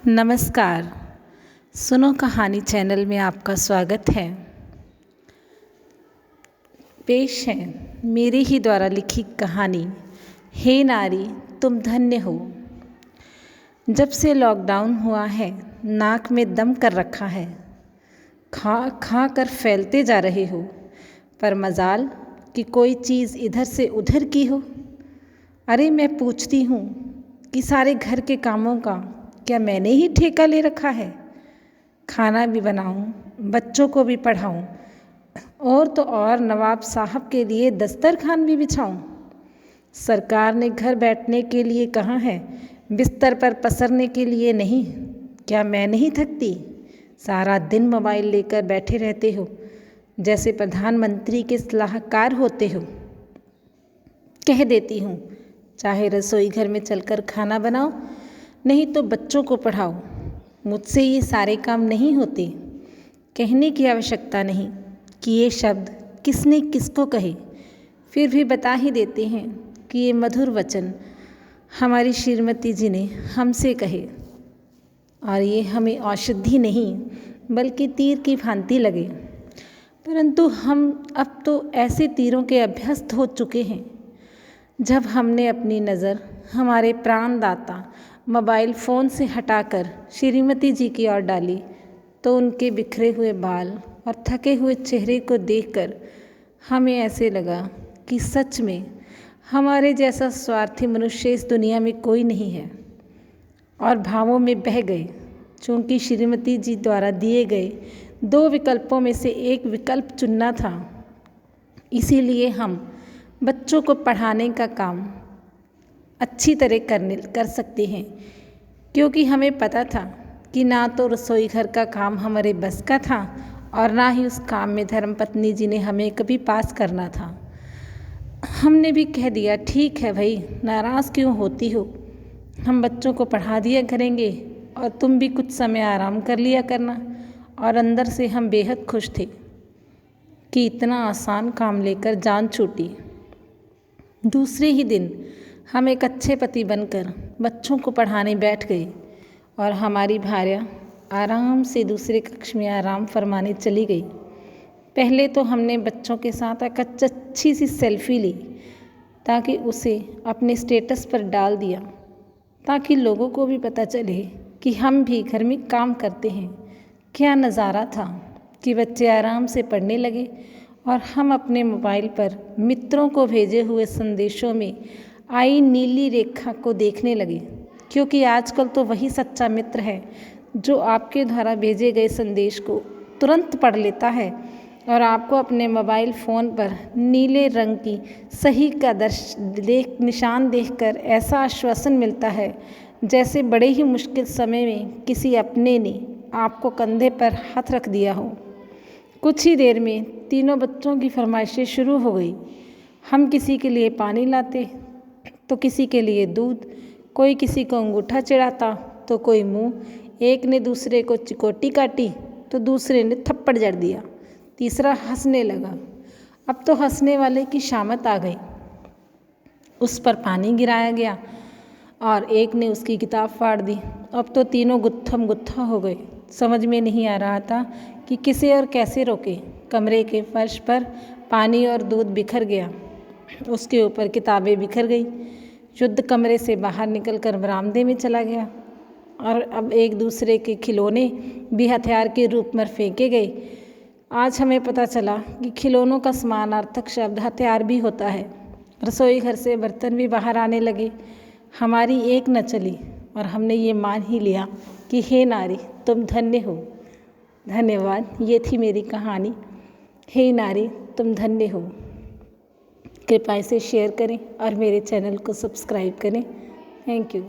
नमस्कार। सुनो कहानी चैनल में आपका स्वागत है। पेश है मेरे ही द्वारा लिखी कहानी हे नारी तुम धन्य हो। जब से लॉकडाउन हुआ है नाक में दम कर रखा है, खा खा कर फैलते जा रहे हो, पर मजाल कि कोई चीज़ इधर से उधर की हो। अरे मैं पूछती हूँ कि सारे घर के कामों का क्या मैंने ही ठेका ले रखा है? खाना भी बनाऊं, बच्चों को भी पढ़ाऊं और तो और नवाब साहब के लिए दस्तरखान भी बिछाऊं। सरकार ने घर बैठने के लिए कहा है, बिस्तर पर पसरने के लिए नहीं। क्या मैं नहीं थकती? सारा दिन मोबाइल लेकर बैठे रहते हो जैसे प्रधानमंत्री के सलाहकार होते हो। कह देती हूँ चाहे रसोई घर में चलकर खाना बनाओ, नहीं तो बच्चों को पढ़ाओ। मुझसे ये सारे काम नहीं होते। कहने की आवश्यकता नहीं कि ये शब्द किसने किसको कहे, फिर भी बता ही देते हैं कि ये मधुर वचन हमारी श्रीमती जी ने हमसे कहे, और ये हमें औषधि नहीं बल्कि तीर की भांति लगे। परंतु हम अब तो ऐसे तीरों के अभ्यस्त हो चुके हैं। जब हमने अपनी नज़र हमारे प्राणदाता मोबाइल फ़ोन से हटाकर श्रीमती जी की ओर डाली तो उनके बिखरे हुए बाल और थके हुए चेहरे को देखकर हमें ऐसे लगा कि सच में हमारे जैसा स्वार्थी मनुष्य इस दुनिया में कोई नहीं है। और भावों में बह गए, चूँकि श्रीमती जी द्वारा दिए गए 2 विकल्पों में से एक विकल्प चुनना था। इसीलिए हम बच्चों को पढ़ाने का काम अच्छी तरह कर सकते हैं, क्योंकि हमें पता था कि ना तो रसोई घर का काम हमारे बस का था और ना ही उस काम में धर्मपत्नी जी ने हमें कभी पास करना था। हमने भी कह दिया, ठीक है भाई, नाराज़ क्यों होती हो, हम बच्चों को पढ़ा दिया करेंगे और तुम भी कुछ समय आराम कर लिया करना। और अंदर से हम बेहद खुश थे कि इतना आसान काम लेकर जान छूटी। दूसरे ही दिन हम एक अच्छे पति बनकर बच्चों को पढ़ाने बैठ गए और हमारी भार्या आराम से दूसरे कक्ष में आराम फरमाने चली गई। पहले तो हमने बच्चों के साथ एक अच्छी सी सेल्फी ली ताकि उसे अपने स्टेटस पर डाल दिया, ताकि लोगों को भी पता चले कि हम भी घर में काम करते हैं। क्या नज़ारा था कि बच्चे आराम से पढ़ने लगे और हम अपने मोबाइल पर मित्रों को भेजे हुए संदेशों में आई नीली रेखा को देखने लगे, क्योंकि आजकल तो वही सच्चा मित्र है जो आपके द्वारा भेजे गए संदेश को तुरंत पढ़ लेता है और आपको अपने मोबाइल फ़ोन पर नीले रंग की सही का निशान देखकर ऐसा आश्वासन मिलता है जैसे बड़े ही मुश्किल समय में किसी अपने ने आपको कंधे पर हाथ रख दिया हो। कुछ ही देर में तीनों बच्चों की फरमाइशें शुरू हो गई। हम किसी के लिए पानी लाते तो किसी के लिए दूध, कोई किसी को अंगूठा चढ़ाता तो कोई मुँह। एक ने दूसरे को चिकोटी काटी तो दूसरे ने थप्पड़ जड़ दिया, तीसरा हंसने लगा। अब तो हंसने वाले की शामत आ गई। उस पर पानी गिराया गया और एक ने उसकी किताब फाड़ दी। अब तो तीनों गुत्थम गुत्था हो गए। समझ में नहीं आ रहा था कि किसे और कैसे रोके। कमरे के फर्श पर पानी और दूध बिखर गया, उसके ऊपर किताबें बिखर गई। युद्ध कमरे से बाहर निकलकर बरामदे में चला गया और अब एक दूसरे के खिलौने भी हथियार के रूप में फेंके गए। आज हमें पता चला कि खिलौनों का समानार्थक शब्द हथियार भी होता है। रसोई घर से बर्तन भी बाहर आने लगे। हमारी एक न चली और हमने ये मान ही लिया कि हे नारी तुम धन्य हो। धन्यवाद। ये थी मेरी कहानी, हे नारी तुम धन्य हो। कृपया इसे शेयर करें और मेरे चैनल को सब्सक्राइब करें। Thank you.